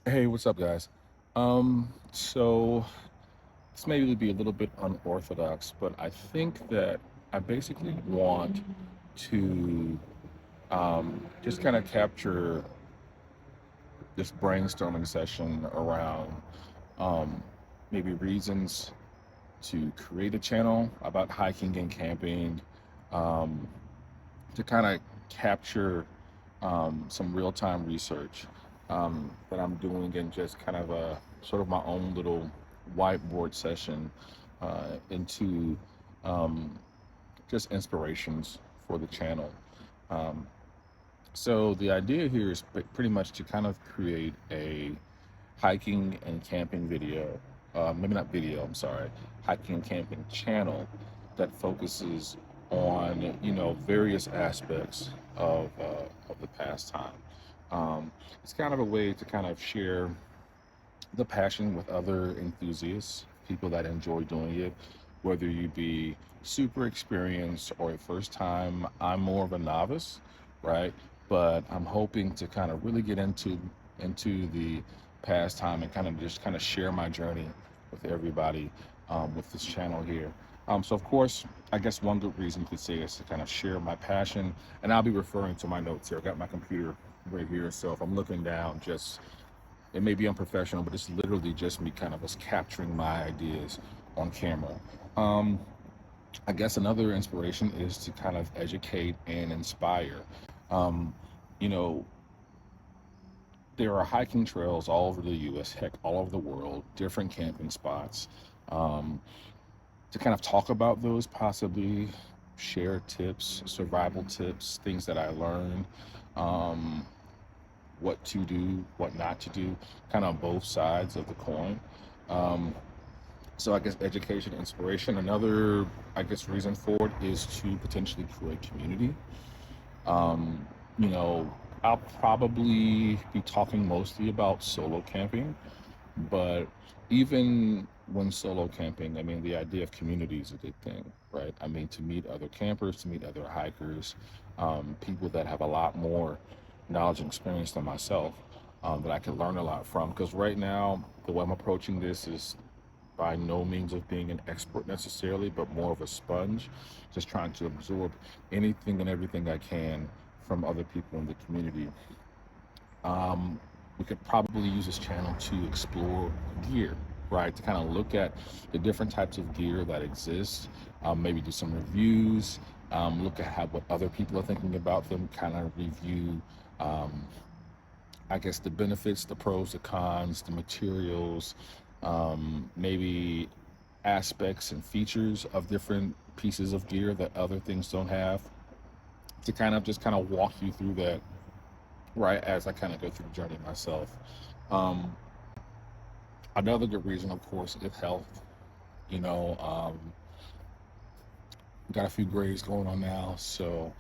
Hey, what's up, guys? So this may be a little bit unorthodox, but I think that I basically want to just kind of capture this brainstorming session around um, maybe reasons to create a channel about hiking and camping, um, to kind of capture some real-time research that I'm doing in just kind of a sort of my own little whiteboard session into um, just inspirations for the channel. Um, so the idea here is pretty much to kind of create a hiking and camping video, maybe not video, I'm sorry, hiking and camping channel that focuses on, various aspects of the pastime. It's kind of a way to kind of share the passion with other enthusiasts, people that enjoy doing it, whether you be super experienced or a first time. I'm more of a novice, right? But I'm hoping to kind of really get into the pastime and kind of share my journey with everybody with this channel here. So of course, I guess one good reason to say is to kind of share my passion, and I'll be referring to my notes here. I got my computer right here, so if I'm looking down, just it may be unprofessional, but it's literally just me kind of us capturing my ideas on camera. Um, I guess another inspiration is to kind of educate and inspire. Um, you know, there are hiking trails all over the US, heck, all over the world, different camping spots. Um, to kind of talk about those, possibly share tips, survival tips, things that I learned. Um, what to do, what not to do, kind of on both sides of the coin. Um, so I guess education, inspiration. Another, I guess, reason for it is to potentially create community. Um, you know, I'll probably be talking mostly about solo camping, but even when solo camping, I mean, the idea of community is a good thing, right? I mean, to meet other campers, to meet other hikers, people that have a lot more knowledge and experience than myself, that I can learn a lot from. Because right now, the way I'm approaching this is by no means of being an expert necessarily, but more of a sponge, just trying to absorb anything and everything I can from other people in the community. um, we could probably use this channel to explore gear, right? To kind of look at the different types of gear that exist, maybe do some reviews, look at how what other people are thinking about them, kind of review, um, I guess, the benefits, the pros, the cons, the materials, maybe aspects and features of different pieces of gear that other things don't have, to kind of just kind of walk you through that, right, as I kind of go through the journey myself. Um, Another good reason, of course, is health. You know, got a few grades going on now, so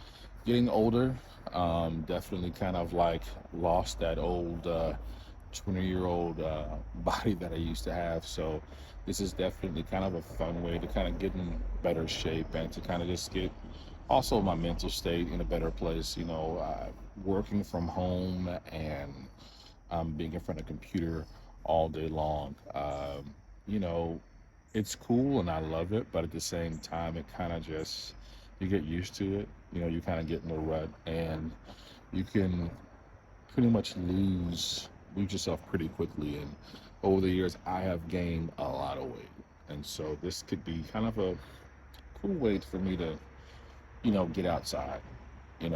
getting older, definitely kind of like lost that old 20-year-old body that I used to have. So this is definitely kind of a fun way to kind of get in better shape and to kind of just get also my mental state in a better place. Working from home and being in front of a computer all day long. You know, it's cool and I love it, but at the same time, it kind of just, you get used to it. You kind of get in the rut and you can pretty much lose yourself pretty quickly. And over the years, I have gained a lot of weight. And so this could be kind of a cool way for me to, get outside, and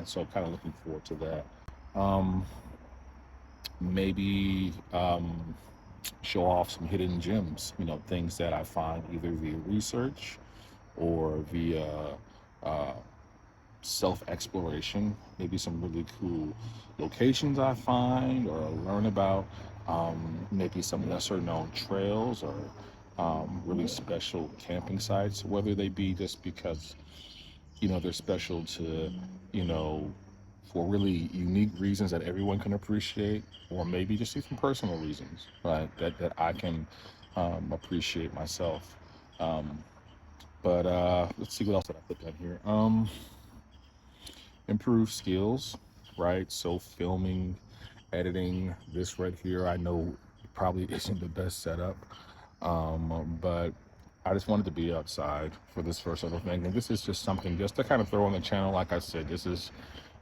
so kind of looking forward to that. Um, Maybe show off some hidden gems, things that I find either via research or via uh, self exploration, maybe some really cool locations I find or learn about, maybe some lesser known trails or really special camping sites, whether they be just because they're special to, you know, for really unique reasons that everyone can appreciate, or maybe just even personal reasons, right? That I can appreciate myself. Um, but let's see what else did I put down here. Improve skills, right? So filming, editing this right here. I know it probably isn't the best setup, but I just wanted to be outside for this first little thing. And this is just something just to kind of throw on the channel. Like I said, this is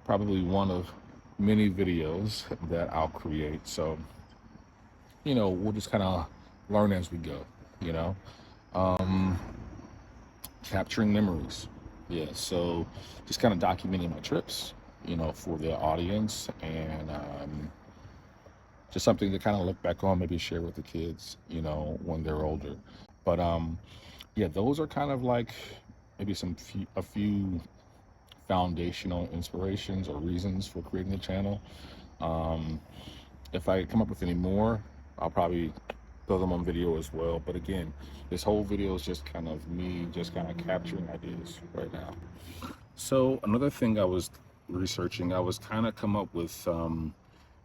probably one of many videos that I'll create. So, we'll just kind of learn as we go, you know. Um, Capturing memories. Yeah, so just kind of documenting my trips, for the audience, and just something to kind of look back on, maybe share with the kids, when they're older. But yeah, those are kind of like maybe a few foundational inspirations or reasons for creating the channel. Um, if I come up with any more, I'll probably throw them on video as well. But again, this whole video is just kind of me just kind of capturing ideas right now. So another thing I was researching, I was kind of come up with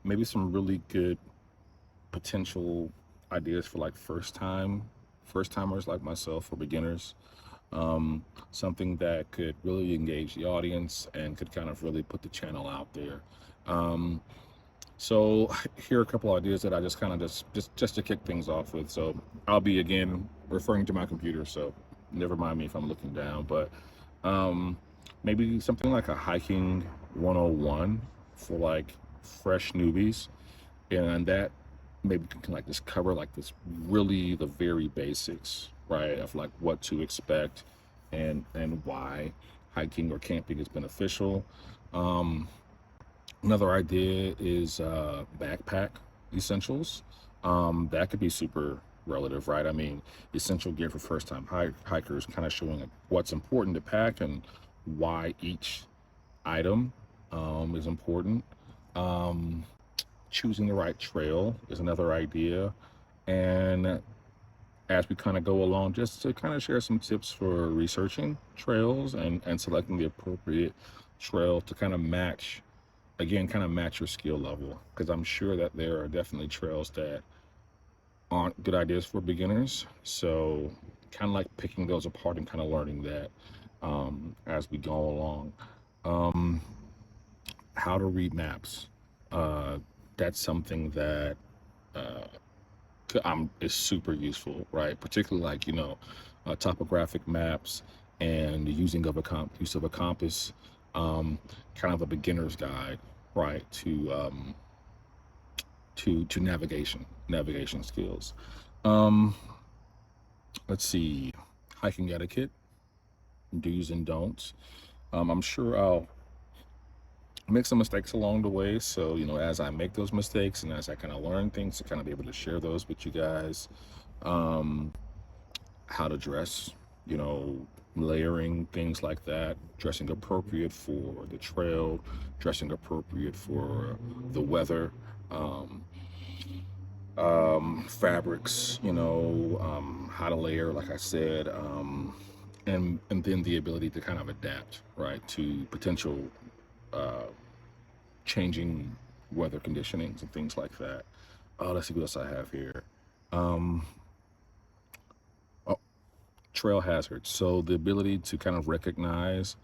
maybe some really good potential ideas for like first timers like myself or beginners. Something that could really engage the audience and could kind of really put the channel out there. Um, so here are a couple ideas that I just kind of just to kick things off with. So I'll be again referring to my computer, so never mind me if I'm looking down. But um, maybe something like a hiking 101 for like fresh newbies, and that maybe can like just cover like this really the very basics, right, of like what to expect and why hiking or camping is beneficial. Um, Another idea is backpack essentials. That could be super relative, right? I mean, essential gear for first-time hikers, kind of showing like what's important to pack and why each item is important. Um, Choosing the right trail is another idea. And as we kind of go along, just to kind of share some tips for researching trails and selecting the appropriate trail to kind of match, again, kind of match your skill level. Because I'm sure that there are definitely trails that aren't good ideas for beginners. So kind of like picking those apart and kind of learning that as we go along. Um, how to read maps. Uh, that's something that uh, is super useful, right? Particularly like, topographic maps and the use of a compass, um, kind of a beginner's guide, right? To navigation skills. Um, let's see, hiking etiquette, do's and don'ts. I'm sure I'll make some mistakes along the way. So, as I make those mistakes and as I kind of learn things to kind of be able to share those with you guys. Um, how to dress, layering, things like that, dressing appropriate for the trail, dressing appropriate for the weather, um, fabrics, how to layer, like I said, and then the ability to kind of adapt, right, to potential uh, changing weather conditionings and things like that. Let's see what else I have here. Um, oh, Trail hazards. So the ability to kind of recognize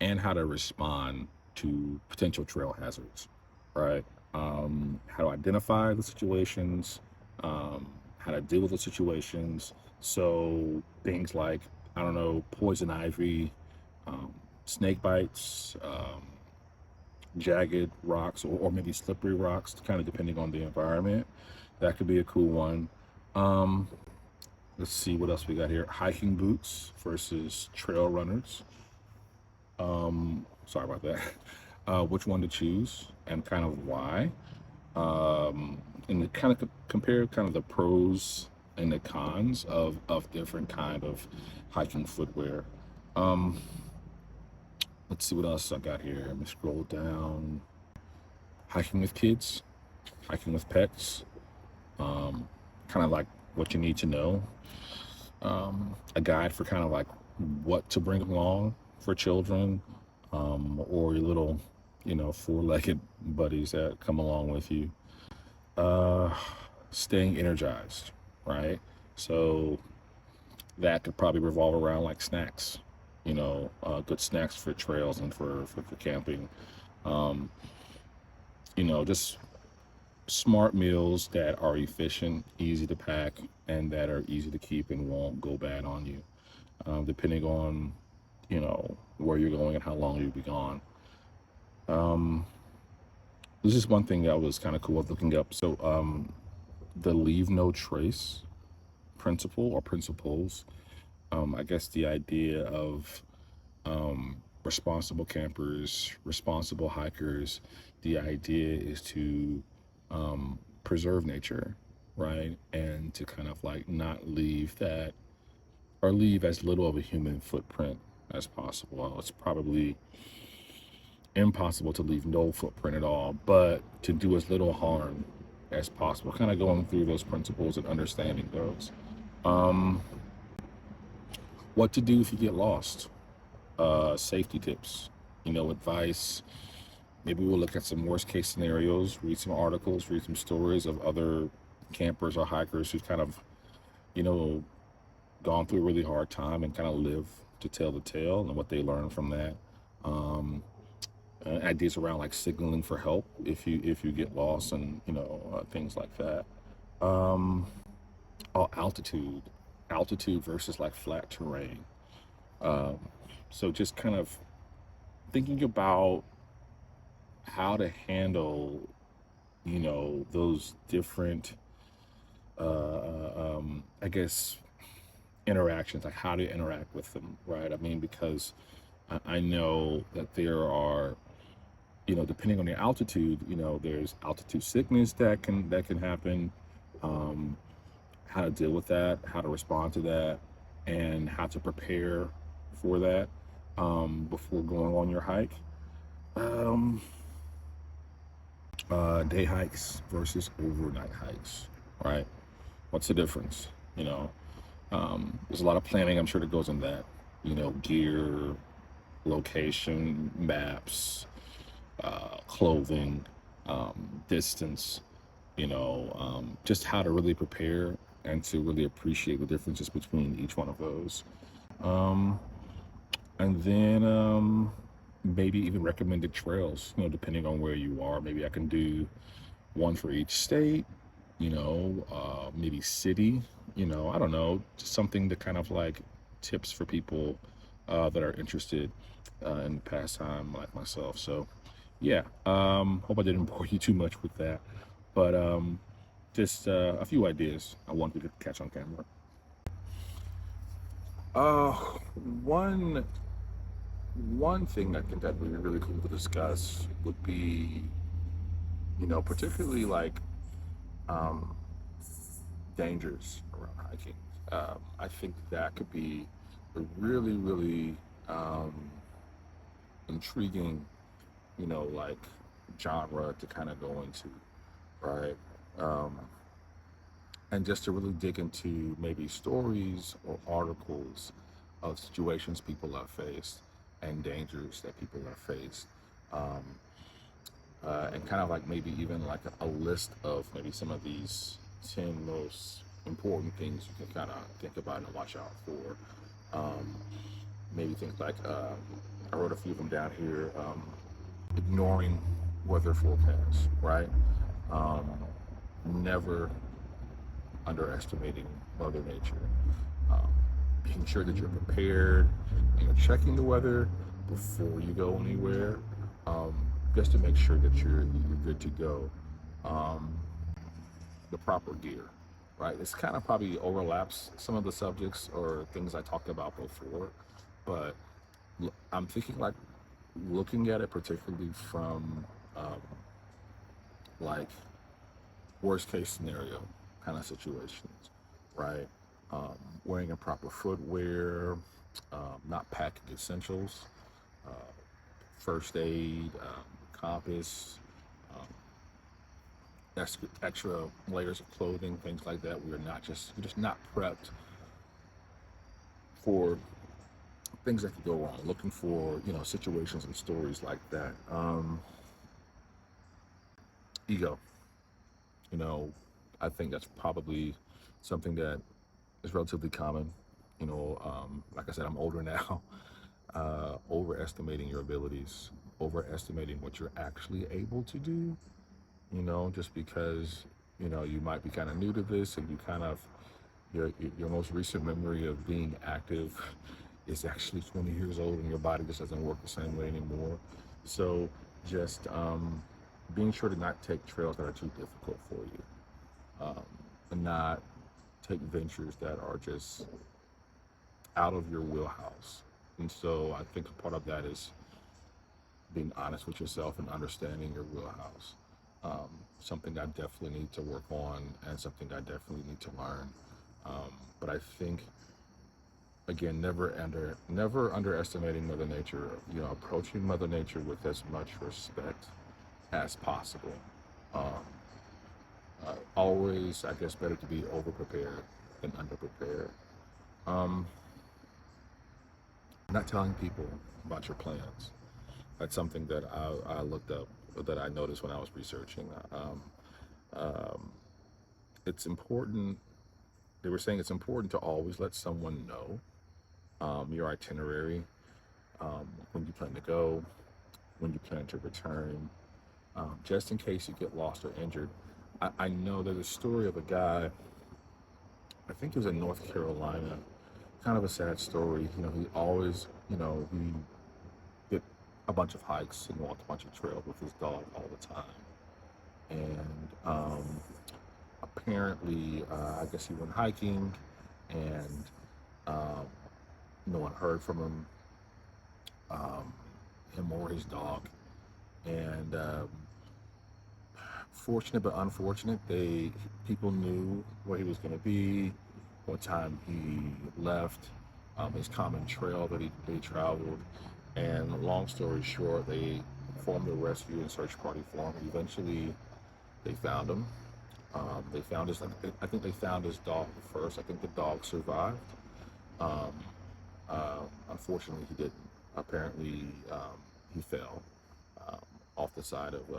and how to respond to potential trail hazards, right? How to identify the situations, how to deal with the situations. So things like, I don't know, poison ivy, um, snake bites, jagged rocks, or maybe slippery rocks, kind of depending on the environment. That could be a cool one. Um, let's see what else we got here. Hiking boots versus trail runners. Sorry about that. Which one to choose and kind of why. And to kind of compare kind of the pros and the cons of different kind of hiking footwear. Um, let's see what else I got here. Let me scroll down. Hiking with kids, hiking with pets, kind of like what you need to know. A guide for kind of like what to bring along for children, or your little, four-legged buddies that come along with you. Uh, Staying energized, right? So that could probably revolve around like snacks, good snacks for trails and for camping. Um, just smart meals that are efficient, easy to pack, and that are easy to keep and won't go bad on you, depending on, where you're going and how long you'll be gone. Um, this is one thing that was kind of cool with looking up. So, the leave no trace principle or principles, I guess the idea of responsible campers, responsible hikers, the idea is to preserve nature, right? And to kind of like not leave that or leave as little of a human footprint as possible. Well, it's probably impossible to leave no footprint at all, but to do as little harm as possible. Kind of going through those principles and understanding those. Um, what to do if you get lost? Safety tips, advice. Maybe we'll look at some worst case scenarios, read some articles, read some stories of other campers or hikers who've kind of, you know, gone through a really hard time and kind of live to tell the tale and what they learned from that. Um, Ideas around like signaling for help if you get lost and things like that. Um, altitude versus like flat terrain. Um, so just kind of thinking about how to handle those different I guess interactions, like how to interact with them, right? I mean, because I know that there are, depending on the altitude, there's altitude sickness that can happen. um, how to deal with that, how to respond to that, and how to prepare for that before going on your hike. um, Day hikes versus overnight hikes, right? What's the difference? You know, there's a lot of planning, I'm sure, that goes in that. Gear, location, maps, clothing, distance. Just how to really prepare and to really appreciate the differences between each one of those. Um, and then maybe even recommended trails. Depending on where you are, maybe I can do one for each state, maybe city, I don't know, just something to kind of like tips for people that are interested in pastime like myself. So, yeah, hope I didn't bore you too much with that, but just a few ideas I wanted to catch on camera. Uh, one one thing I think that would be really cool to discuss would be, particularly like um, dangers around hiking. I think that could be a really, really um, intriguing, like genre to kind of go into, right? Um, and just to really dig into maybe stories or articles of situations people have faced and dangers that people have faced. Um, and kind of like maybe even like a list of maybe some of these 10 most important things you can kind of think about and watch out for. Maybe things like, I wrote a few of them down here. Ignoring weather forecasts, right? Um, Never underestimating Mother Nature. Um, Making sure that you're prepared and you're checking the weather before you go anywhere, um, just to make sure that you're good to go. Um, the proper gear, right? It's kind of probably overlaps some of the subjects or things I talked about before, but I'm thinking like looking at it particularly from um, like worst case scenario kind of situations, right? Um, Wearing a proper footwear, not packing essentials, uh, first aid, compass, um, extra layers of clothing, things like that. We're just not prepped for things that could go wrong. Looking for situations and stories like that. Ego, you know, I think that's probably something that is relatively common. Like I said, I'm older now. Overestimating your abilities, overestimating what you're actually able to do, just because, you might be kind of new to this and you kind of, your most recent memory of being active is actually 20 years old and your body just doesn't work the same way anymore. So just being sure to not take trails that are too difficult for you, and not take ventures that are just out of your wheelhouse. And so I think a part of that is being honest with yourself and understanding your wheelhouse. Something I definitely need to work on and something I definitely need to learn. But I think, again, never underestimating Mother Nature. Approaching Mother Nature with as much respect as possible. Um, Always, I guess, better to be over prepared than under prepared. Um, not telling people about your plans. That's something that I looked up, that I noticed when I was researching. Um, it's important. They were saying it's important to always let someone know your itinerary, when you plan to go, when you plan to return, just in case you get lost or injured. I know there's a story of a guy, I think he was in North Carolina, kind of a sad story. He always, he did a bunch of hikes and walked a bunch of trails with his dog all the time. And apparently, I guess he went hiking and um, no one heard from um, him or his dog. And fortunate but unfortunate, people knew where he was going to be, what time he left, his common trail that they traveled. And long story short, they formed a rescue and search party for him. Eventually, they found him. They found his. I think they found his dog first. I think the dog survived. Um, Unfortunately, he didn't. Apparently, he fell um, off the side of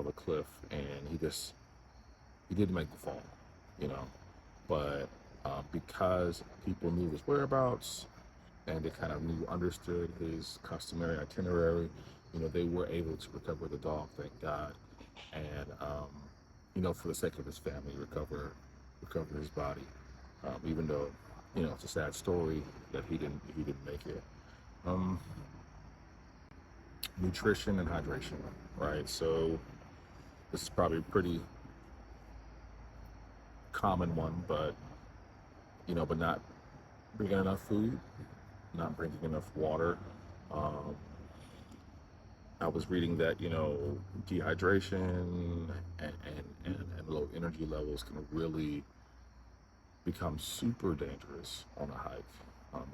a cliff, and he didn't make the fall, you know. But because people knew his whereabouts and they kind of understood his customary itinerary, they were able to recover the dog, thank God, and for the sake of his family, recover his body, even though it's a sad story that he didn't make it. Um, Nutrition and hydration, right? So this is probably a pretty common one, but not bringing enough food, not drinking enough water. Um, I was reading that dehydration and low energy levels can really become super dangerous on a hike.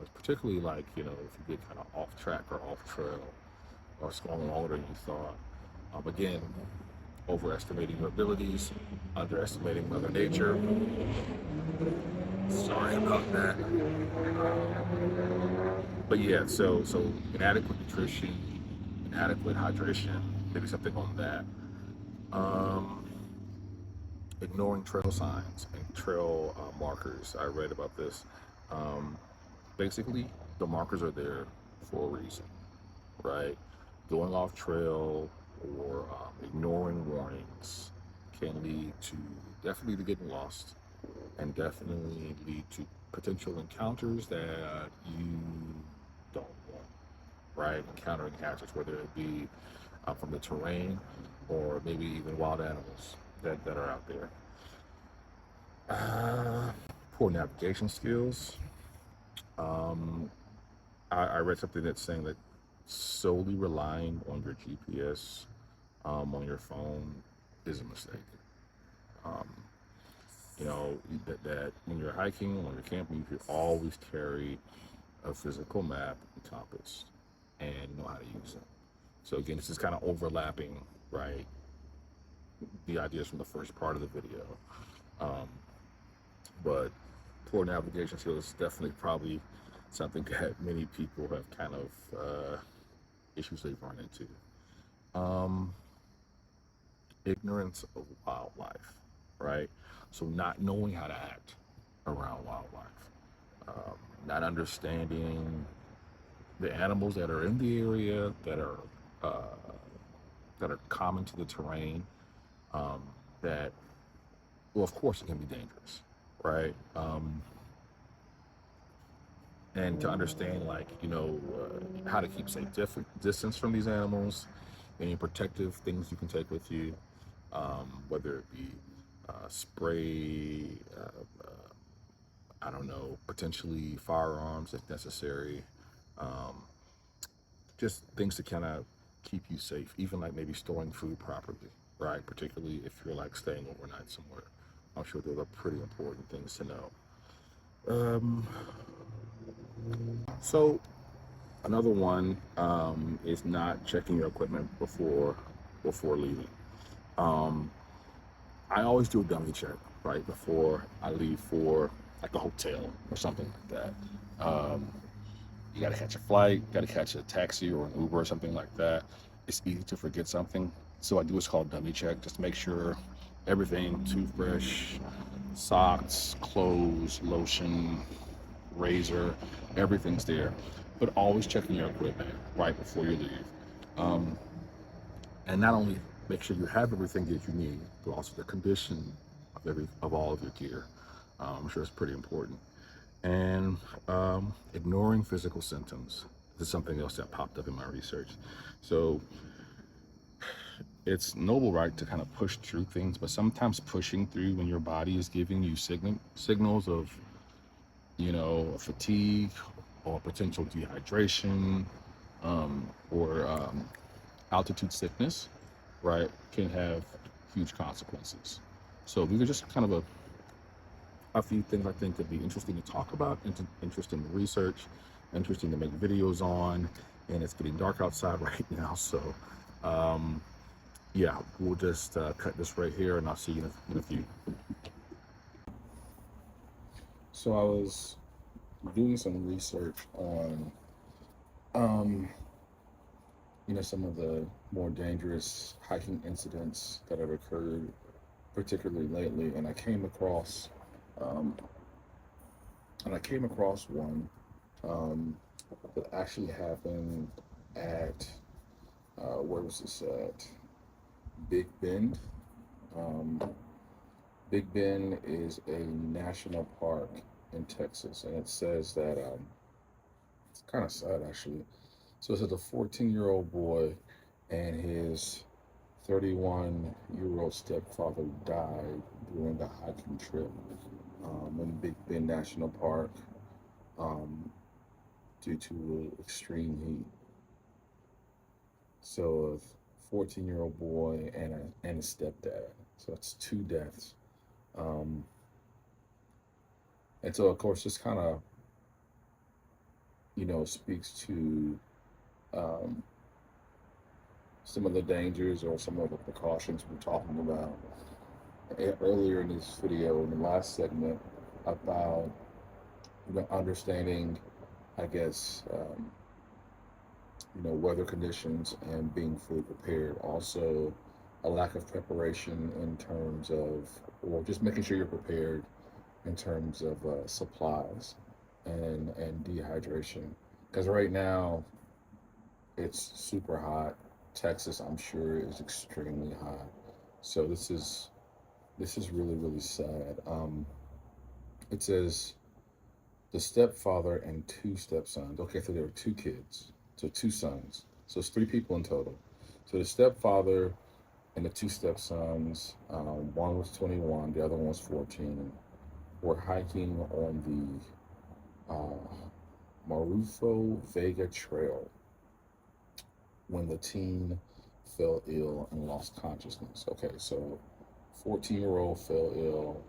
It's particularly like if you get kind of off track or off trail or it's going longer than you thought. Again, overestimating your abilities, underestimating Mother Nature. Sorry about that. But yeah, so inadequate nutrition, inadequate hydration, maybe something on that. Um, Ignoring trail signs and trail markers. I read about this. Um, Basically, the markers are there for a reason, right? Going off trail or ignoring warnings can lead to definitely to getting lost and definitely lead to potential encounters that you don't want, right? Encountering hazards, whether it be from the terrain or maybe even wild animals that are out there. Uh, Poor navigation skills. Um, I read something that's saying that solely relying on your GPS on your phone is a mistake. Um, that when you're hiking, when you're camping, you should always carry a physical map and compass and know how to use them. So again, this is kind of overlapping, right? The ideas from the first part of the video. Um, but poor navigation skills is definitely probably something that many people have kind of issues they've run into. Um, Ignorance of wildlife, right? So not knowing how to act around wildlife, um, not understanding the animals that are in the area that are uh, that are common to the terrain, um, that, well, of course it can be dangerous, right? And to understand, like, how to keep safe distance from these animals, any protective things you can take with you, whether it be spray, I don't know, potentially firearms if necessary, um, just things to kind of keep you safe, even like maybe storing food properly, right? Particularly if you're like staying overnight somewhere. I'm sure those are pretty important things to know. Um, so another one is not checking your equipment before leaving. Um, I always do a dummy check right before I leave for like a hotel or something like that. You got to catch a flight, got to catch a taxi or an Uber or something like that. It's easy to forget something, so I do what's called a dummy check, just to make sure everything, toothbrush, socks, clothes, lotion, razor, everything's there. But always checking your equipment right before you leave. Um, and not only make sure you have everything that you need, but also the condition of all of your gear. I'm sure it's pretty important. And ignoring physical symptoms. This is something else that popped up in my research. So it's noble, right, to kind of push through things, but sometimes pushing through when your body is giving you signals of, fatigue or potential dehydration, or altitude sickness, right, can have huge consequences. So these are just kind of a few things I think could be interesting to talk about, interesting to research, interesting to make videos on. And it's getting dark outside right now, so yeah, we'll just cut this right here, and I'll see you in a few. So I was doing some research on, um, some of the more dangerous hiking incidents that have occurred, particularly lately, and um, I came across one that actually happened at where was this at? Big Bend. Um, Big Bend is a national park in Texas, and it says that it's kind of sad actually. So it says a 14-year-old boy and his 31-year-old stepfather died during the hiking trip in Big Bend National Park um, due to extreme heat. So a 14-year-old boy and a stepdad. So that's two deaths. Um, and so of course this kind of speaks to um, some of the dangers or some of the precautions we're talking about earlier in this video in the last segment about understanding, I guess, weather conditions and being fully prepared. Also, a lack of preparation in terms of, or just making sure you're prepared in terms of supplies and dehydration. Because right now it's super hot. Texas, I'm sure, is extremely hot. So this is really really sad. It says the stepfather and two stepsons. Okay, so there were two kids, so two sons. So it's three people in total. So the stepfather and the two stepsons, one was 21, the other one was 14, were hiking on the Marufo Vega Trail when the teen fell ill and lost consciousness. Okay, so 14-year-old fell ill,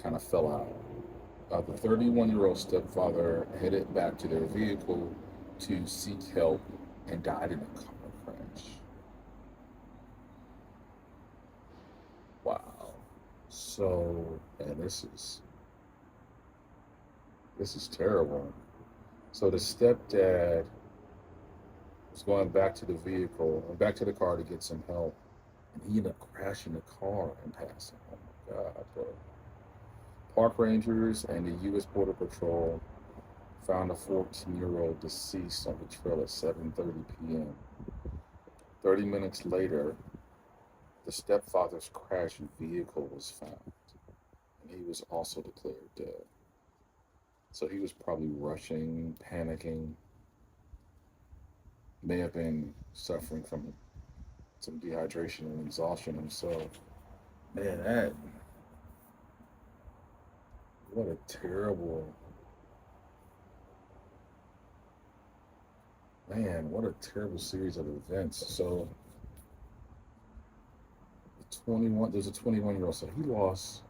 kind of fell out. The 31-year-old stepfather headed back to their vehicle to seek help and died in a car crash. Wow. So, and this is terrible. So the stepdad was going back to the vehicle, back to the car to get some help, and he ended up crashing the car and passing. Oh my God, bro. Park rangers and the U.S. Border Patrol found a 14-year-old deceased on the trail at 7:30 p.m. 30 minutes later, the stepfather's crashed vehicle was found, and he was also declared dead. So he was probably rushing, panicking, may have been suffering from some dehydration and exhaustion himself. Man, that what a terrible what a terrible series of events. So there's a 21-year-old, so he lost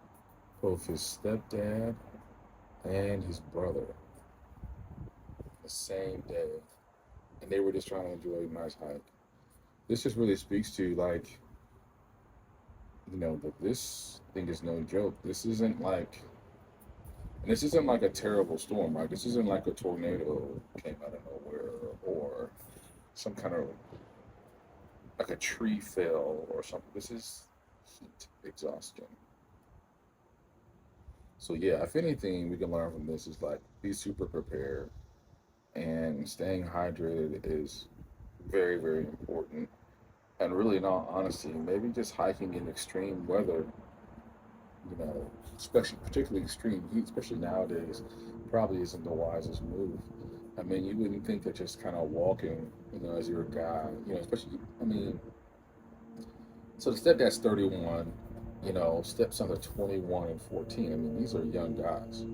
both his stepdad and his brother the same day, and they were just trying to enjoy a nice hike. This just really speaks to, like, that this thing is no joke. This isn't like a terrible storm, right? This isn't like a tornado came out of nowhere, or some kind of, like, a tree fell or something. This is heat exhaustion. So yeah, if anything we can learn from this is, like, be super prepared, and staying hydrated is very, very important. And really, in all honesty, maybe just hiking in extreme weather, especially particularly extreme heat, especially nowadays, probably isn't the wisest move. I mean, you wouldn't think that just kind of walking, as you're a guy, especially, I mean, so the stepdad's 31, stepsons are 21 and 14. I mean, these are young guys.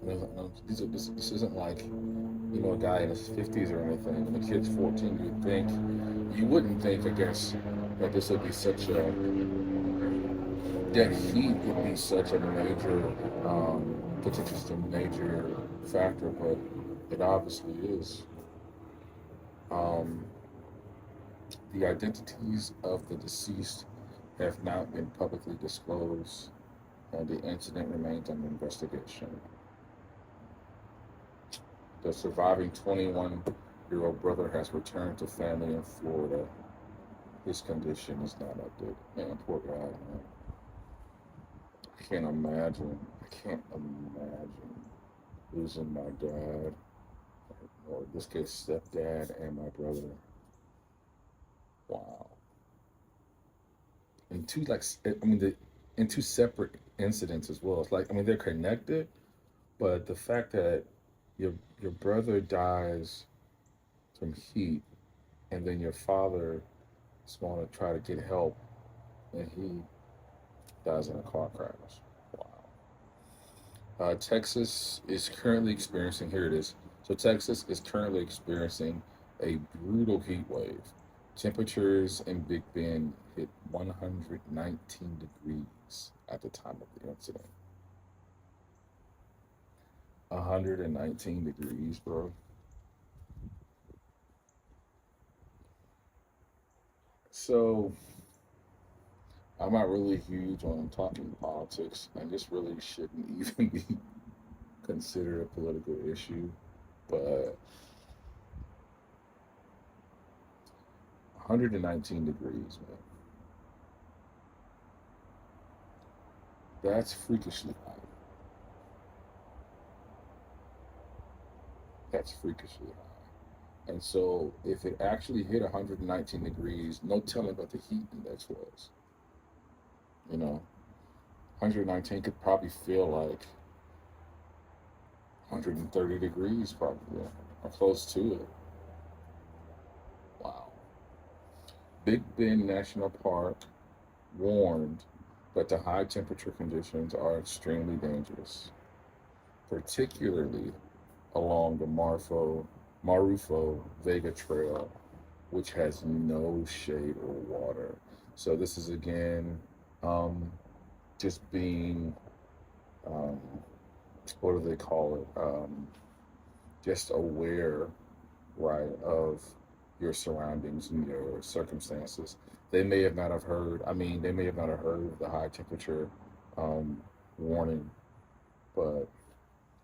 I mean, this isn't like, a guy in his 50s or anything. When the kid's 14, you wouldn't think, I guess, that this would be such a, that heat would be such a major, potentially a major factor, but it obviously is. Um, the identities of the deceased have not been publicly disclosed, and the incident remains under investigation. The surviving 21-year-old brother has returned to family in Florida. His condition is not updated. Man, poor guy, man. I can't imagine. I can't imagine losing my dad, or in this case, stepdad, and my brother. Wow. And two, like, I mean, in two separate incidents as well. It's like, I mean, they're connected, but the fact that your brother dies from heat, and then your father is going to try to get help, and he dies in a car crash. Wow. Texas is currently experiencing, here it is. So, Texas is currently experiencing a brutal heat wave. Temperatures in Big Bend hit 119 degrees at the time of the incident. 119 degrees, bro. So, I'm not really huge on talking politics, and this really shouldn't even be considered a political issue. But 119 degrees, man. That's freakishly high. That's freakishly high. And so, if it actually hit 119 degrees, no telling what the heat index was. You know, 119 could probably feel like 130 degrees, probably, or close to it. Wow. Big Bend National Park warned that the high temperature conditions are extremely dangerous, particularly along the Marufo Vega Trail, which has no shade or water. So this is again, um, just being, um, what do they call it? Just aware, right, of your surroundings and your circumstances. They may have not have heard. I mean, they may have not have heard of the high temperature, um, warning, but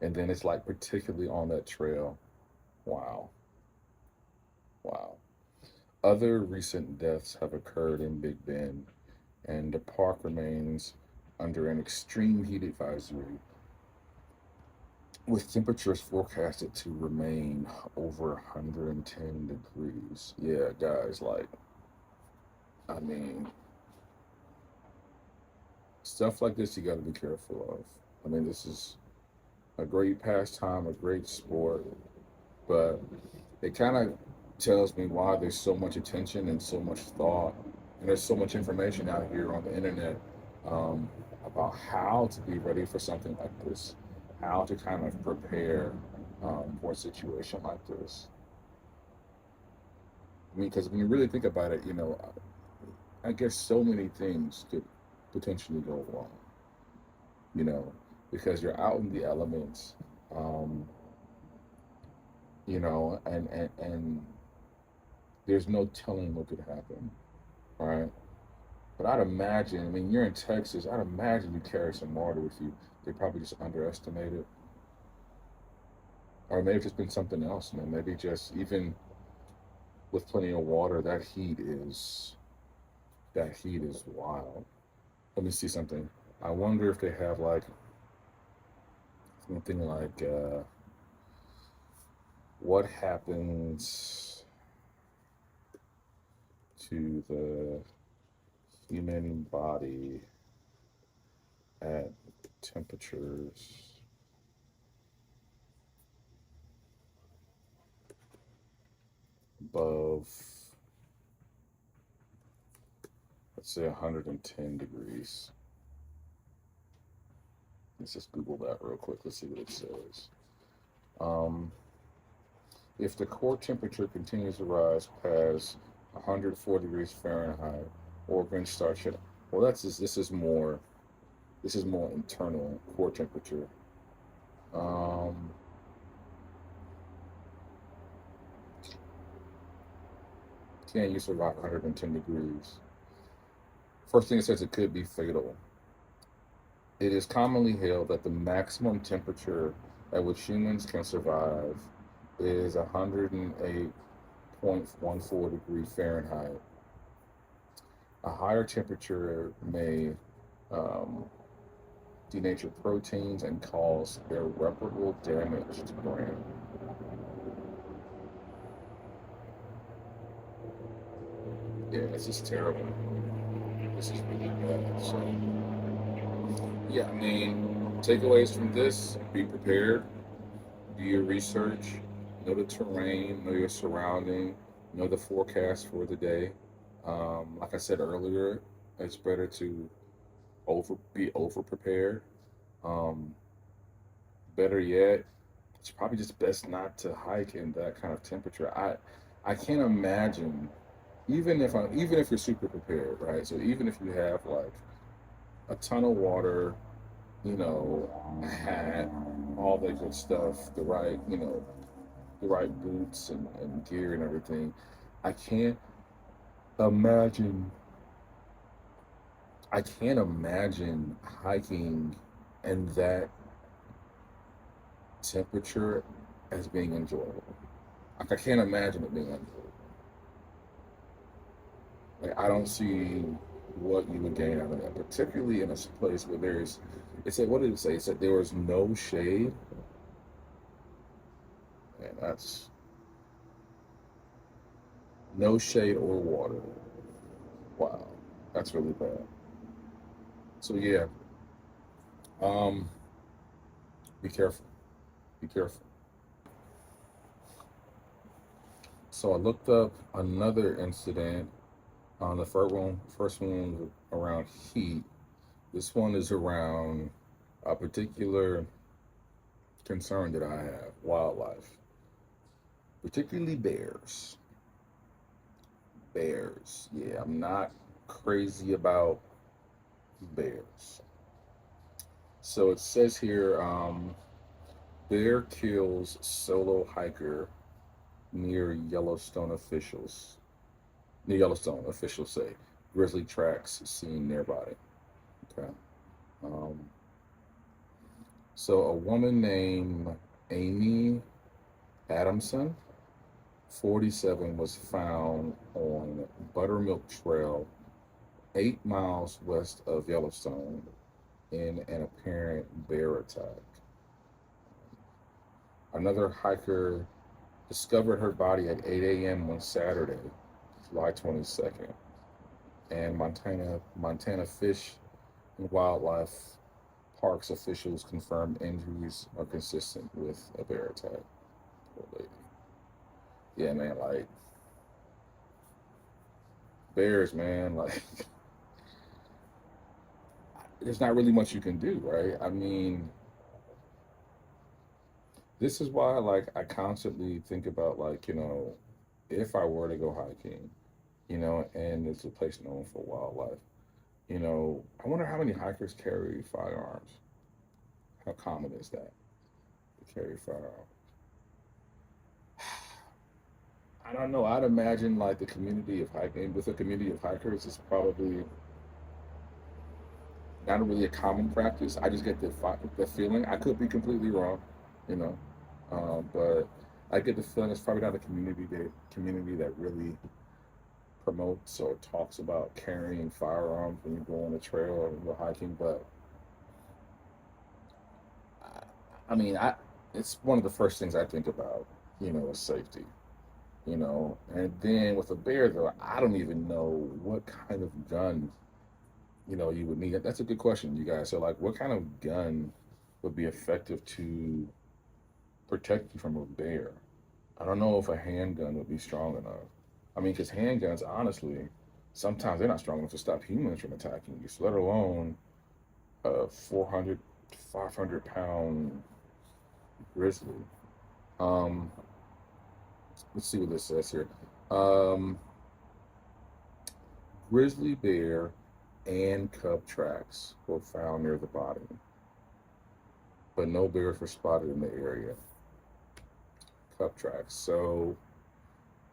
and then it's like particularly on that trail. Wow, wow. Other recent deaths have occurred in Big Bend, and the park remains under an extreme heat advisory with temperatures forecasted to remain over 110 degrees. Yeah, guys, like, I mean, stuff like this you got to be careful of. I mean, this is a great pastime, a great sport, but it kind of tells me why there's so much attention and so much thought, and there's so much information out here on the internet um, about how to be ready for something like this, how to kind of prepare for a situation like this. I mean, because when you really think about it, I guess so many things could potentially go wrong, you know, because you're out in the elements, um, and there's no telling what could happen, right? But I'd imagine, I mean, you're in Texas, I'd imagine you carry some water with you. They probably just underestimate it. Or maybe it's just been something else, man. Maybe just even with plenty of water, that heat is wild. Let me see something. I wonder if they have like something like what happens to the human body at temperatures above, let's say, 110 degrees. Let's just Google that real quick. Let's see what it says. Um, if the core temperature continues to rise past 104 degrees Fahrenheit, organs start shutting. Well, this is more internal core temperature. Um, can you survive 110 degrees? First thing it says, it could be fatal. It is commonly held that the maximum temperature at which humans can survive is 108.14 degrees Fahrenheit. A higher temperature may um, denature proteins and cause irreparable damage to brain. Yeah, this is terrible. This is really bad. So, yeah, I mean, takeaways from this: be prepared, do your research, know the terrain, know your surrounding, know the forecast for the day. Like I said earlier, it's better to be over prepared. Um, Better yet, it's probably just best not to hike in that kind of temperature. I can't imagine, even if you're super prepared, right? So even if you have like a ton of water, a hat, all that good stuff, the right boots and gear and everything. I can't imagine. I can't imagine hiking in that temperature as being enjoyable. Like I can't imagine it being enjoyable. Like I don't see what you would gain out of that, particularly in a place where there's. It said, what did it say? It said there was no shade, and that's no shade or water. Wow, that's really bad. So yeah, um, be careful. Be careful. So I looked up another incident. On the first one was around heat. This one is around a particular concern that I have: wildlife, particularly bears. Bears. Yeah, I'm not crazy about bears. So it says here, bear kills solo hiker near Yellowstone officials. Near Yellowstone, officials say. Grizzly tracks seen nearby. Okay. Um, so a woman named Amy Adamson, 47, was found on Buttermilk Trail, 8 miles west of Yellowstone, in an apparent bear attack. Another hiker discovered her body at 8 a.m. on Saturday, July 22nd. And Montana Fish and Wildlife Parks officials confirmed injuries are consistent with a bear attack. Poor lady. Yeah, man, like bears, man, like there's not really much you can do, right? I mean, this is why like I constantly think about like, if I were to go hiking, and it's a place known for wildlife, I wonder how many hikers carry firearms. How common is that to carry firearms? I don't know. I'd imagine like the community of hiking with a community of hikers is probably not really a common practice. I just get the feeling. I could be completely wrong, you know, but I get the feeling it's probably not a community that really promotes or talks about carrying firearms when you go on a trail or you go hiking. But I mean, I it's one of the first things I think about, is safety. And then with a bear though, I don't even know what kind of gun you would need. That's a good question, you guys. So like, what kind of gun would be effective to protect you from a bear? I don't know if a handgun would be strong enough. I mean, because handguns, honestly, sometimes they're not strong enough to stop humans from attacking you, so let alone a 400, 500 pound grizzly. Um, let's see what this says here. Um, Grizzly bear and cub tracks were found near the body, but no bears were spotted in the area. Cub tracks. So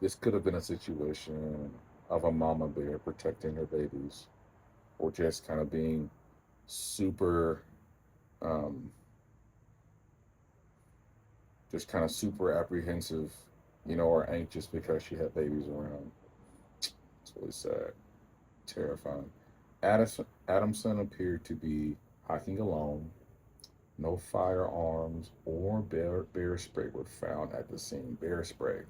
this could have been a situation of a mama bear protecting her babies, or just kind of being super, um, just kind of super apprehensive, or anxious because she had babies around. It's really sad, terrifying. Adamson appeared to be hiking alone. No firearms or bear spray were found at the scene. Bear spray.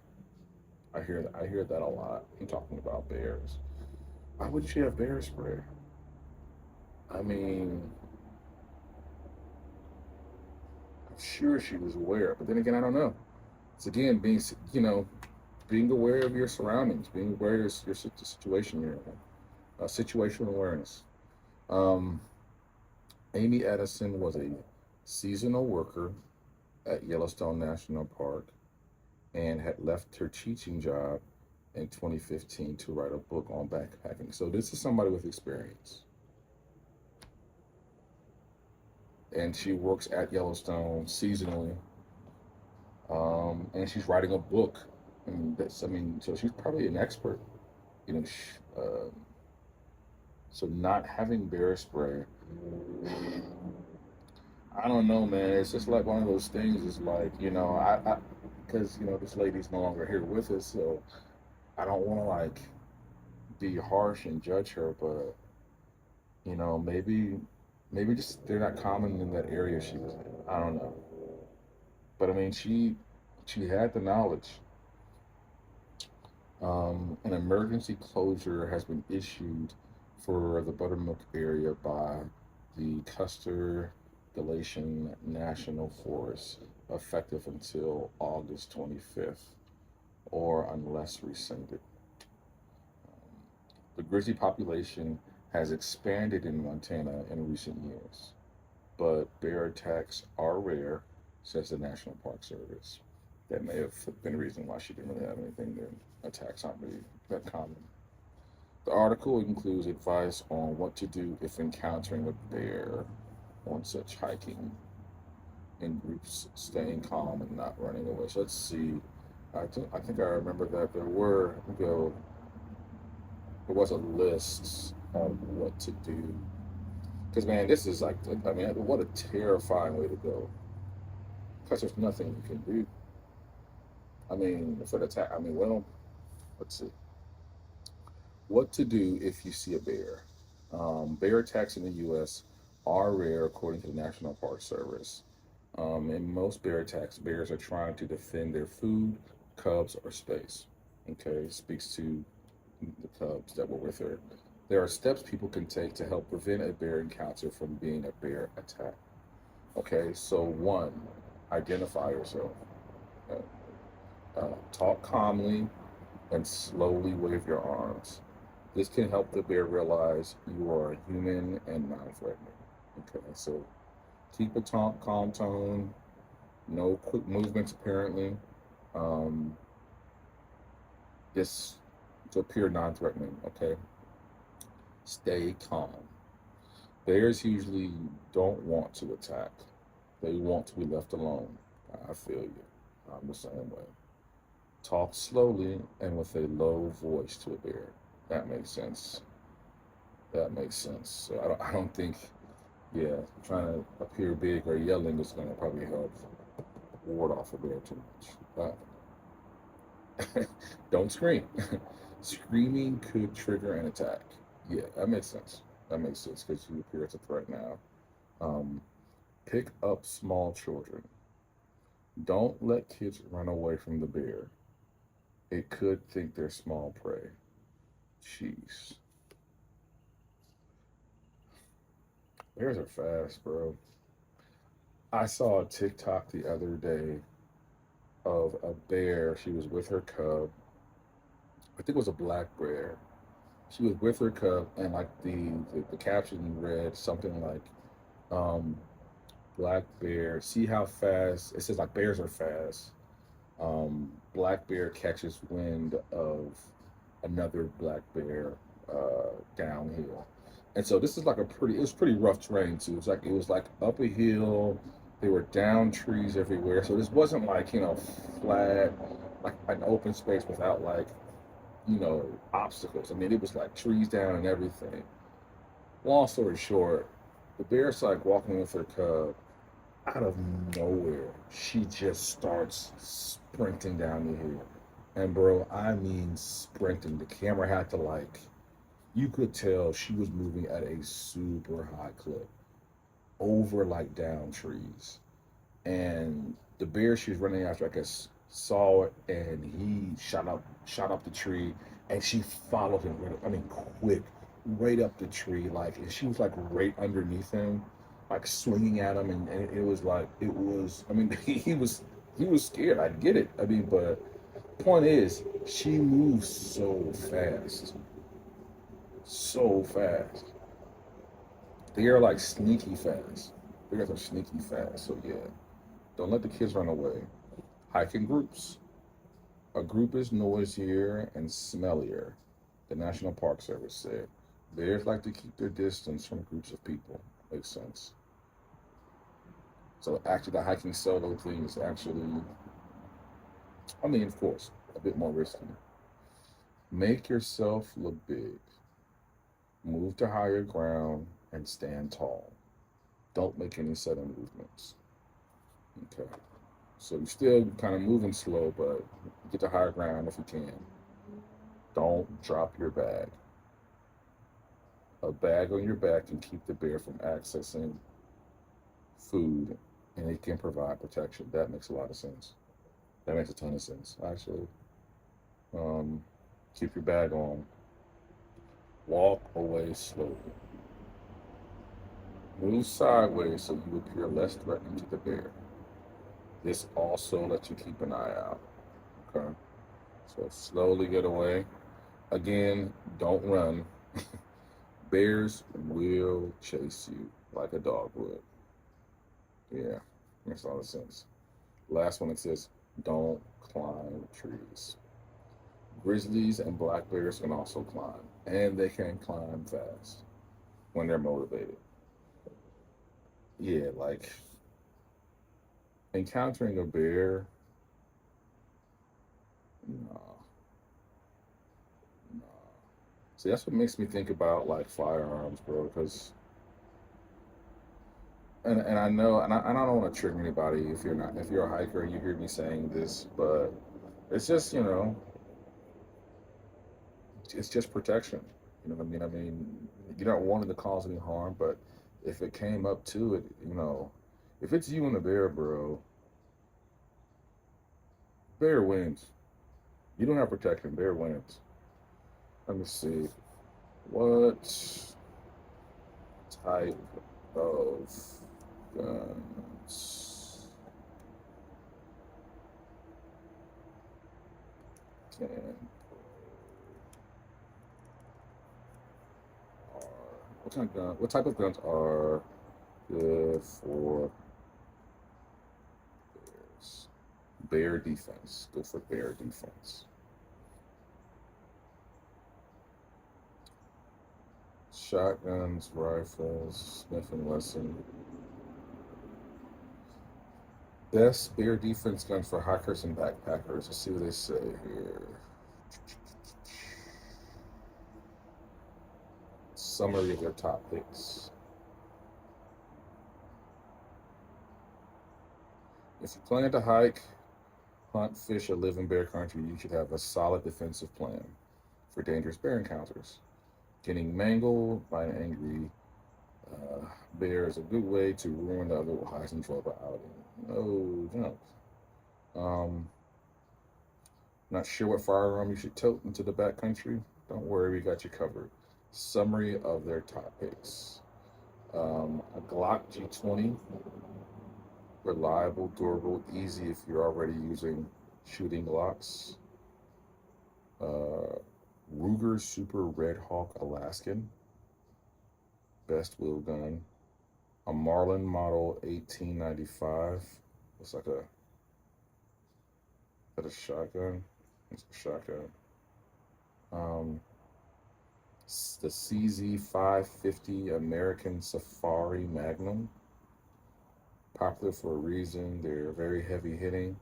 I hear that a lot. I'm talking about bears. Why would she have bear spray? I mean, I'm sure she was aware, but then again, I don't know. It's again being aware of your surroundings, being aware of the situation you're in, situational awareness. Um, Amy Edison was a seasonal worker at Yellowstone National Park and had left her teaching job in 2015 to write a book on backpacking. So this is somebody with experience, and she works at Yellowstone seasonally, and she's writing a book. And so she's probably an expert. You know, sh- uh, so not having bear spray, I don't know, man. It's just like one of those things. It's like because this lady's no longer here with us, so I don't want to like be harsh and judge her, but maybe just they're not common in that area she was in. I don't know, but I mean, she had the knowledge. An emergency closure has been issued for the Buttermilk area by the Custer Galatian National Forest, effective until August 25th, or unless rescinded. The grizzly population has expanded in Montana in recent years, but bear attacks are rare, says the National Park Service. That may have been the reason why she didn't really have anything there. Attacks aren't really that common. The article includes advice on what to do if encountering a bear on such hiking in groups, staying calm and not running away. So let's see. I think I remember that there was a list of what to do. Because man, this is like I mean, what a terrifying way to go. Because there's nothing you can do. I mean, for the attack. I mean, well, let's see. What to do if you see a bear? Bear attacks in the U.S. are rare, according to the National Park Service. In most bear attacks, bears are trying to defend their food, cubs, or space. Okay, speaks to the cubs that were with her. There are steps people can take to help prevent a bear encounter from being a bear attack. Okay, so one, identify yourself. Talk calmly and slowly wave your arms. This can help the bear realize you are a human and non-threatening. Okay, so keep a calm tone, no quick movements apparently. Um, this to appear non-threatening. Okay, stay calm. Bears usually don't want to attack. They want to be left alone. I feel you. I'm the same way. Talk slowly and with a low voice to a bear. That makes sense. That makes sense. So I don't think, yeah, trying to appear big or yelling is going to probably help ward off a bear too much. Don't scream. Screaming could trigger an attack. Yeah, that makes sense. That makes sense because you appear as a threat now. Um, Pick up small children. Don't let kids run away from the bear. It could think they're small prey. Jeez. Bears are fast, bro. I saw a TikTok the other day of a bear. She was with her cub. I think it was a black bear. She was with her cub, and like the caption read something like, um, "Black bear, see how fast." It says like bears are fast. Black bear catches wind of another black bear downhill, and so this is like it was pretty rough terrain too. It was like up a hill. There were down trees everywhere, so this wasn't like flat, like an open space without like obstacles. I mean, it was like trees down and everything. Long story short, the bear's like walking with her cub. Out of nowhere, she just starts sprinting down the hill. And bro, I mean sprinting. The camera had to like, you could tell she was moving at a super high clip over like down trees. And the bear she was running after, I guess, saw it and he shot up the tree, and she followed him. I mean, quick, right up the tree, like, and she was like right underneath him, like swinging at him, and it was like it was. I mean, he was scared. I get it. I mean, but point is, she moves so fast. They are like sneaky fast. Bears are sneaky fast. So yeah, don't let the kids run away. Hike in groups. A group is noisier and smellier, the National Park Service said. Bears like to keep their distance from groups of people. Makes sense. So actually, the hiking solo thing is actually, I mean, of course, a bit more risky. Make yourself look big. Move to higher ground and stand tall. Don't make any sudden movements. Okay. So you're still kind of moving slow, but get to higher ground if you can. Don't drop your bag. A bag on your back can keep the bear from accessing food, and it can provide protection. That makes a lot of sense. That makes a ton of sense, actually. Um, Keep your bag on. Walk away slowly. Move sideways so you appear less threatening to the bear. This also lets you keep an eye out. Okay? So slowly get away. Again, don't run. Bears will chase you like a dog would. Yeah, makes a lot of sense. Last one, it says, don't climb trees. Grizzlies and black bears can also climb, and they can climb fast when they're motivated. Yeah, like encountering a bear, no, no. See, that's what makes me think about like firearms, bro. Because, and I know, and I don't want to trigger anybody if you're a hiker and you hear me saying this, but it's just, it's just protection. You know what I mean? I mean, you don't want it to cause any harm, but if it came up to it, If it's you and the bear, bro, bear wins. You don't have protection. Bear wins. Let me see. What type of guns can are what type of guns are good for bears? Bear defense. Go for bear defense. Shotguns, rifles, Smith and Wesson. Best bear defense guns for hikers and backpackers. Let's see what they say here. Summary of their top picks. If you plan to hike, hunt, fish, or live in bear country, you should have a solid defensive plan for dangerous bear encounters. Getting mangled by an angry uh, bear is a good way to ruin the otherwise enjoyable outing. No jump. Um, Not sure what firearm you should tote into the backcountry? Don't worry, we got you covered. Summary of their top picks. A Glock G20, reliable, durable, easy if you're already using shooting Glocks. Uh, Ruger Super Red Hawk Alaskan, best wheel gun. A Marlin Model 1895. Looks like a shotgun. It's a shotgun. Um, the CZ 550 American Safari Magnum. Popular for a reason. They're very heavy hitting.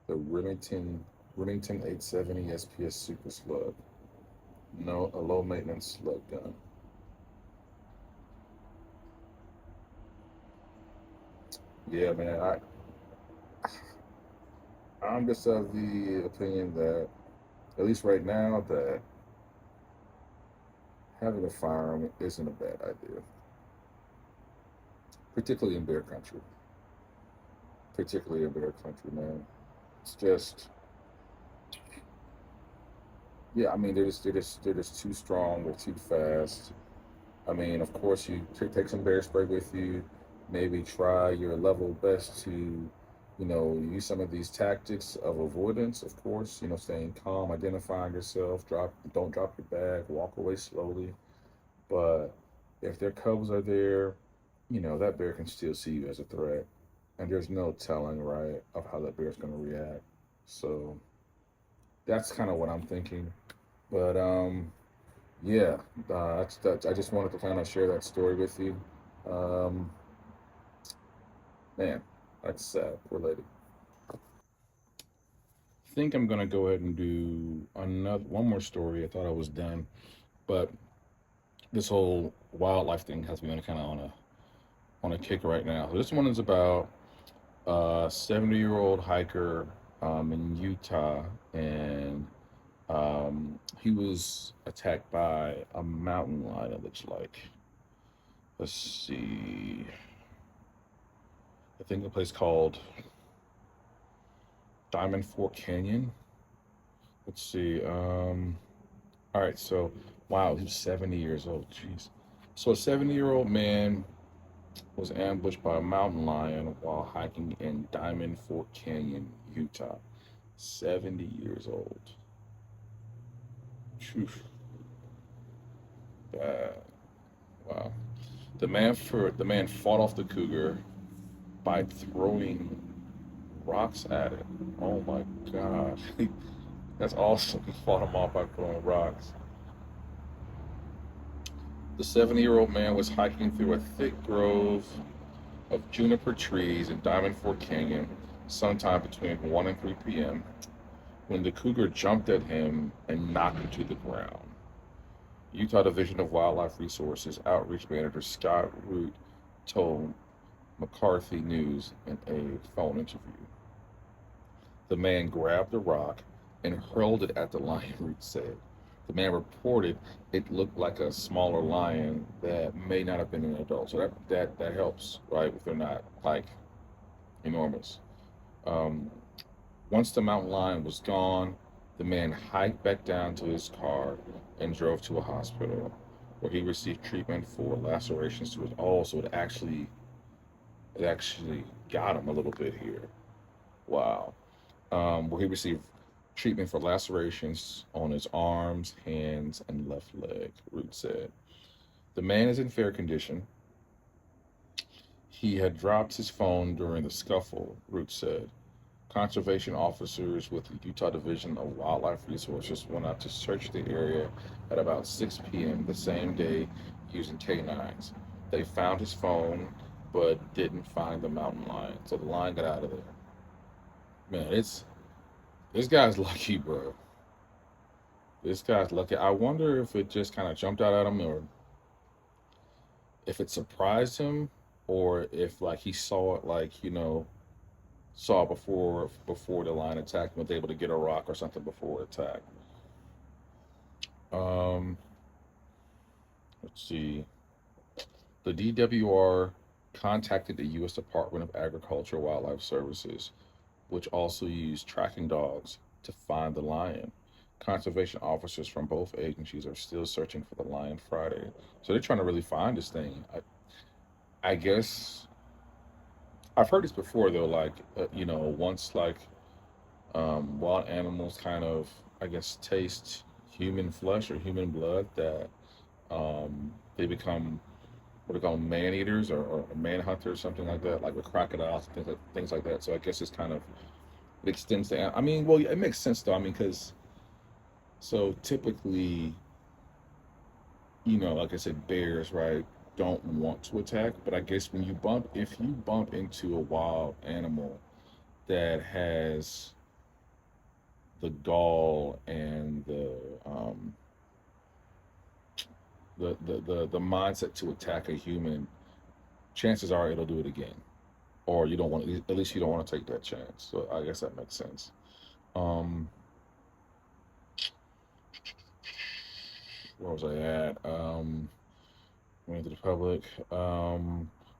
The Remington 870 SPS Super Slug. No, a low maintenance slug gun. Yeah, man. I'm just of the opinion that, at least right now, that having a firearm isn't a bad idea, particularly in bear country. Particularly in bear country, man. It's just, yeah. I mean, they're just too strong. They're too fast. I mean, of course, you take some bear spray with you. Maybe try your level best to, use some of these tactics of avoidance. Of course, staying calm, identifying yourself. Don't drop your bag. Walk away slowly. But if their cubs are there, that bear can still see you as a threat, and there's no telling, right, of how that bear's going to react. So that's kind of what I'm thinking. But yeah, I just wanted to kind of share that story with you. Um, Man, that's sad. Related. I think I'm gonna go ahead and do another one more story. I thought I was done, but this whole wildlife thing has me on kind of on a kick right now. So this one is about a 70-year-old hiker in Utah, and he was attacked by a mountain lion. It looks like. Let's see. I think a place called Diamond Fork Canyon. Let's see. All right. So, wow, he was 70 years old. Jeez. So, a 70-year-old man was ambushed by a mountain lion while hiking in Diamond Fork Canyon, Utah. 70 years old. Phew, bad. Wow. The man fought off the cougar by throwing rocks at it. Oh my gosh. That's awesome. He fought him off by throwing rocks. The 70-year-old man was hiking through a thick grove of juniper trees in Diamond Fork Canyon sometime between 1 and 3 p.m. when the cougar jumped at him and knocked him to the ground. Utah Division of Wildlife Resources Outreach Manager Scott Root told McCarthy News in a phone interview. The man grabbed a rock and hurled it at the lion, Root said. The man reported it looked like a smaller lion that may not have been an adult. So that helps, right? If they're not like enormous. Um, Once the mountain lion was gone, the man hiked back down to his car and drove to a hospital where he received treatment for lacerations to his. Oh, so it actually got him a little bit here. Wow. Where he received treatment for lacerations on his arms, hands, and left leg, Root said. The man is in fair condition. He had dropped his phone during the scuffle, Root said. Conservation officers with the Utah Division of Wildlife Resources went out to search the area at about 6 p.m. the same day using canines. They found his phone but didn't find the mountain lion, so the lion got out of there. Man, it's this guy's lucky, bro. This guy's lucky. I wonder if it just kind of jumped out at him, or if it surprised him, or if like he saw it, like saw it before the lion attacked, and was able to get a rock or something before it attacked. Um, let's see. The DWR contacted the U.S. Department of Agriculture and Wildlife Services, which also used tracking dogs to find the lion. Conservation officers from both agencies are still searching for the lion Friday. So they're trying to really find this thing. I guess I've heard this before though. Like, once like wild animals kind of, I guess, taste human flesh or human blood, that they become what they call man eaters, or man hunters, something like that, like with crocodiles and things like that. So I guess it's kind of it extends to. I mean, well, it makes sense though. I mean, because so typically, like I said, bears, right, don't want to attack. But I guess if you bump into a wild animal that has the gall and the mindset to attack a human, chances are it'll do it again. Or you don't want at least you don't want to take that chance. So I guess that makes sense. Um, where was I at? Went to the public.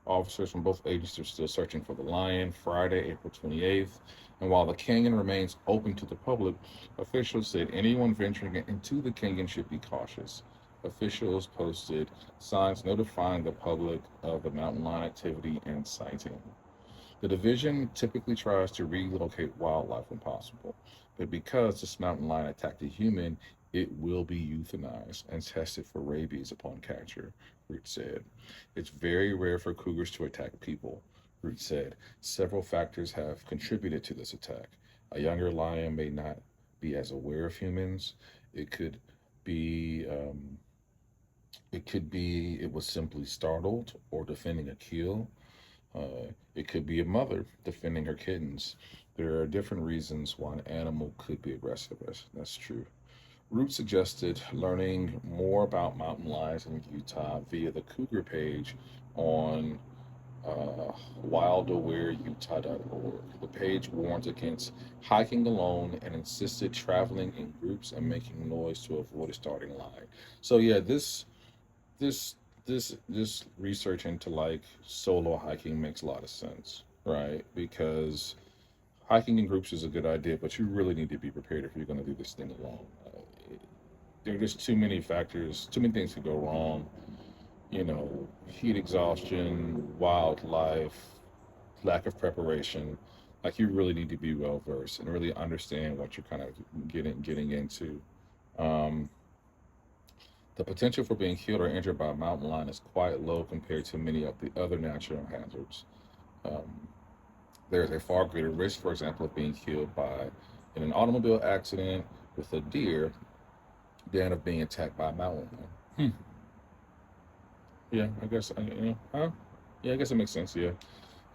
Officers from both agencies are still searching for the lion Friday, April 28th. And while the canyon remains open to the public, officials said anyone venturing into the canyon should be cautious. Officials posted signs notifying the public of the mountain lion activity and sighting. The division typically tries to relocate wildlife when possible, but because this mountain lion attacked a human, it will be euthanized and tested for rabies upon capture, Root said. It's very rare for cougars to attack people, Root said. Several factors have contributed to this attack. A younger lion may not be as aware of humans. It could be it was simply startled or defending a kill. It could be a mother defending her kittens. There are different reasons why an animal could be aggressive. That's true. Root suggested learning more about mountain lions in Utah via the Cougar page on wildawareutah.org. The page warns against hiking alone and insisted traveling in groups and making noise to avoid a starting line. So yeah, this this research into like solo hiking makes a lot of sense, right? Because hiking in groups is a good idea, but you really need to be prepared if you're going to do this thing alone. There are just too many factors, too many things could go wrong. Heat exhaustion, wildlife, lack of preparation. Like you really need to be well versed and really understand what you're kind of getting into. Um, The potential for being killed or injured by a mountain lion is quite low compared to many of the other natural hazards. Um, there is a far greater risk, for example, of being killed in an automobile accident with a deer than of being attacked by a mountain lion. Yeah, I guess huh? Yeah, I guess it makes sense. Yeah,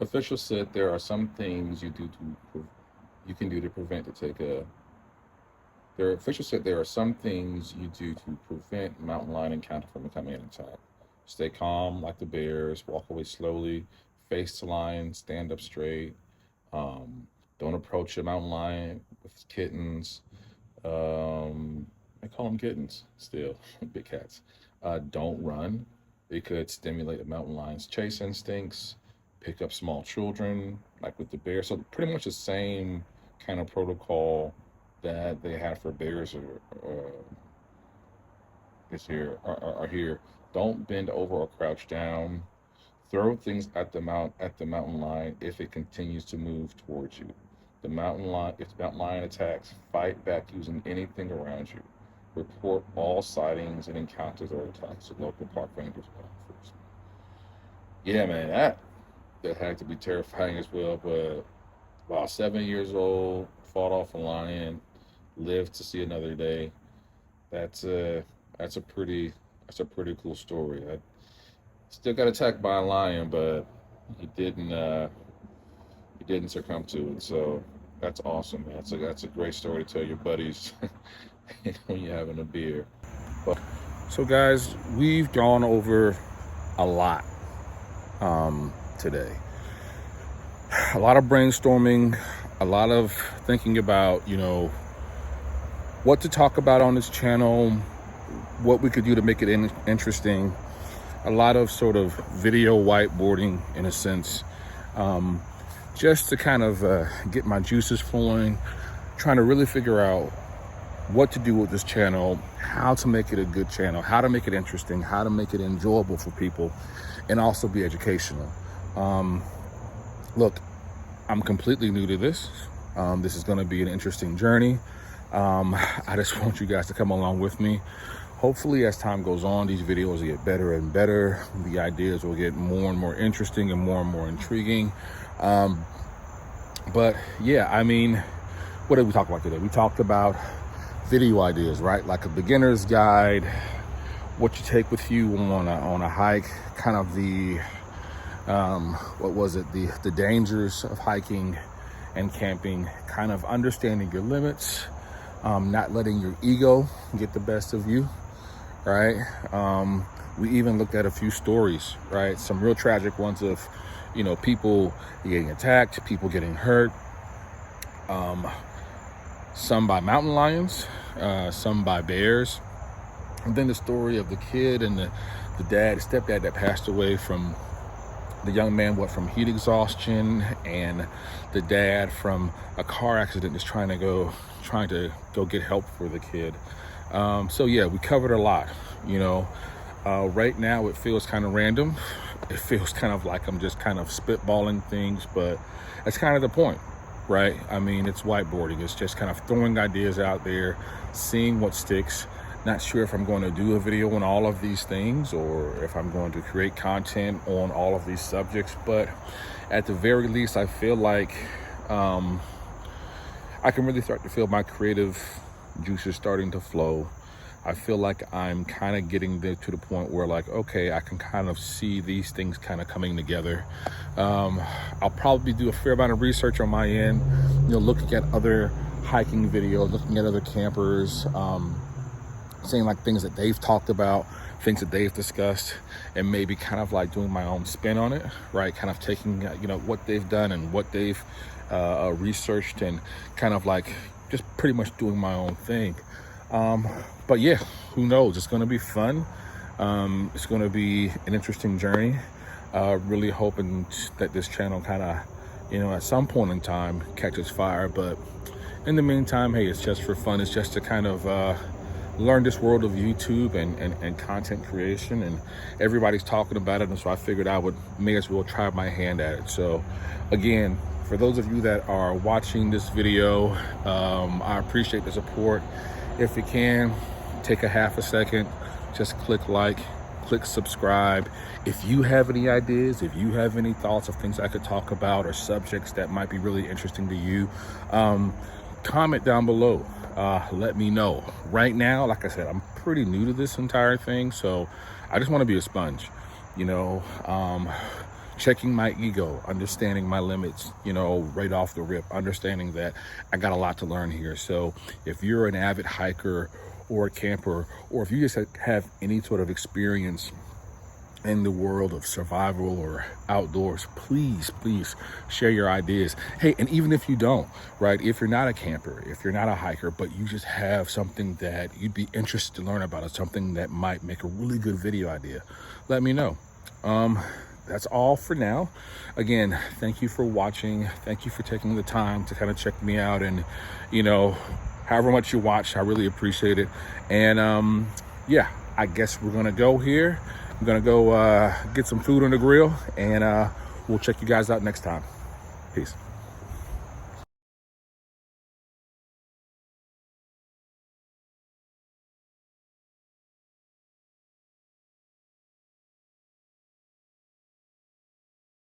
officials said there are some things you can do to prevent to take a Their officials said there are some things you do to prevent mountain lion encounter from becoming an attack. Stay calm like the bears, walk away slowly, face the lion, stand up straight. Don't approach a mountain lion with kittens. Um, I call them kittens still, big cats. Don't run. It could stimulate the mountain lion's chase instincts, pick up small children, like with the bear. So pretty much the same kind of protocol that they have for bears are here. Don't bend over or crouch down. Throw things at the mountain lion if it continues to move towards you. If the mountain lion attacks, fight back using anything around you. Report all sightings and encounters or attacks to local park rangers or law enforcement. Yeah, man, that had to be terrifying as well. But about 7 years old, fought off a lion, lived to see another day. That's a that's a pretty that's a pretty cool story. I still got attacked by a lion, but he didn't uh, he didn't succumb to it. So that's awesome, man. That's a great story to tell your buddies when you're having a beer. But so, guys, we've gone over a lot today. A lot of brainstorming, a lot of thinking about, what to talk about on this channel, what we could do to make it interesting. A lot of sort of video whiteboarding, in a sense, just to kind of get my juices flowing, trying to really figure out what to do with this channel, how to make it a good channel, how to make it interesting, how to make it enjoyable for people, and also be educational. Look, I'm completely new to this. This is going to be an interesting journey. I just want you guys to come along with me. Hopefully, as time goes on, these videos will get better and better. The ideas will get more and more interesting and more intriguing. But yeah, I mean, what did we talk about today? We talked about video ideas, right? Like a beginner's guide, what you take with you on a hike, kind of the the dangers of hiking and camping, kind of understanding your limits, not letting your ego get the best of you, right? We even looked at a few stories, right? Some real tragic ones of, people getting attacked, people getting hurt, some by mountain lions, some by bears. And then the story of the kid and the stepdad that passed away from the young man, from heat exhaustion, and the dad from a car accident is trying to go get help for the kid. So yeah, we covered a lot. Right now it feels kind of random. It feels kind of like I'm just kind of spitballing things, but that's kind of the point, right? I mean, it's whiteboarding. It's just kind of throwing ideas out there, seeing what sticks. Not sure if I'm going to do a video on all of these things or if I'm going to create content on all of these subjects, but at the very least, I feel like I can really start to feel my creative juices starting to flow. I feel like I'm kind of getting there to the point where, like, okay, I can kind of see these things kind of coming together. I'll probably do a fair amount of research on my end, looking at other hiking videos, looking at other campers, seeing like things that they've talked about, things that they've discussed, and maybe kind of like doing my own spin on it, right? Kind of taking, what they've done and what they've researched, and kind of like just pretty much doing my own thing. But yeah, who knows? It's going to be fun. It's going to be an interesting journey. Really hoping that this channel kind of, at some point in time catches fire. But in the meantime, hey, it's just for fun. It's just to kind of learn this world of YouTube and content creation, and everybody's talking about it, and so I figured I may as well try my hand at it. So again, for those of you that are watching this video, I appreciate the support. If you can, take a half a second, just click like, click subscribe. If you have any ideas, if you have any thoughts of things I could talk about or subjects that might be really interesting to you, comment down below. Let me know. Right now, like I said, I'm pretty new to this entire thing, so I just want to be a sponge, checking my ego, understanding my limits, right off the rip, understanding that I got a lot to learn here. So if you're an avid hiker or a camper, or if you just have any sort of experience in the world of survival or outdoors, please, please share your ideas. Hey, and even if you don't, right? If you're not a camper, if you're not a hiker, but you just have something that you'd be interested to learn about, or something that might make a really good video idea, let me know. That's all for now. Again, thank you for watching. Thank you for taking the time to kind of check me out, and however much you watch, I really appreciate it. And yeah, I guess we're gonna go here. I'm gonna go get some food on the grill, and we'll check you guys out next time. Peace.